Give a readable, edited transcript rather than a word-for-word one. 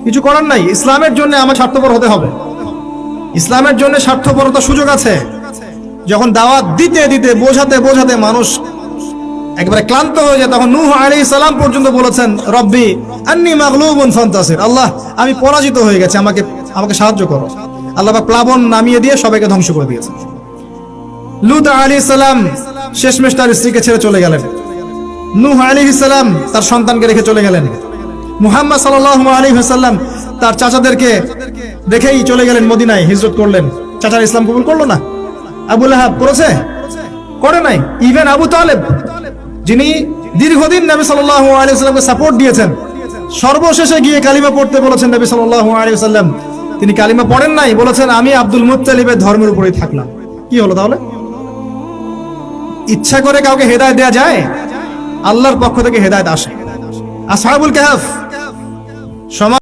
কিছু করার নাই। ইসলামের জন্য আমার স্বার্থপর হতে হবে। ইসলামের জন্য স্বার্থপরতার সুযোগ আছে। যখন দাওয়াত দিতে দিতে বোঝাতে বোঝাতে মানুষ একবারে ক্লান্ত হয়ে যায়, তখন নূহ আলাইহিস সালাম পর্যন্ত বলেছেন, রব্বি আন্নী মাগলুবুন ফান্তাসির, আল্লাহ আমি পরাজিত হয়ে গেছি, আমাকে সাহায্য করো। আল্লাহ পাক প্লাবন নামিয়ে দিয়ে সবাইকে ধ্বংস করে দিয়েছেন। লূত আলাইহিস সালাম শেষমেশ তার স্ত্রীকে ছেড়ে চলে গেলেন। নূহ আলাইহিস সালাম তার সন্তানকে রেখে চলে গেলেন। মুহাম্মদ সাল্লাল্লাহু আলাইহি ওয়াসাল্লাম তার চাচাদেরকে রেখেই চলে গেলেন মদিনায়, হিজরত করলেন। চাচার ইসলাম কবুল করলো না। আবু লাহাব করেছে? করে নাই। ইভেন আবু তালেব, যিনি দীর্ঘদিন নবী সাল্লাল্লাহু আলাইহি ওয়াসাল্লামকে সাপোর্ট দিয়েছেন, সর্বশেষে গিয়ে কালিমা পড়তে বলেছেন নবী সাল্লাল্লাহু আলাইহি ওয়াসাল্লাম, তিনি কালিমা পড়েন নাই, বলেছেন আমি আব্দুল মুত্তালিবের ধর্মের উপরেই থাকলাম। কি হলো তাহলে? ইচ্ছা করে কাউকে হেদায়েত দেয়া যায়? আল্লাহর পক্ষ থেকে হেদায়েত আসে। আসহাবুল কাহফ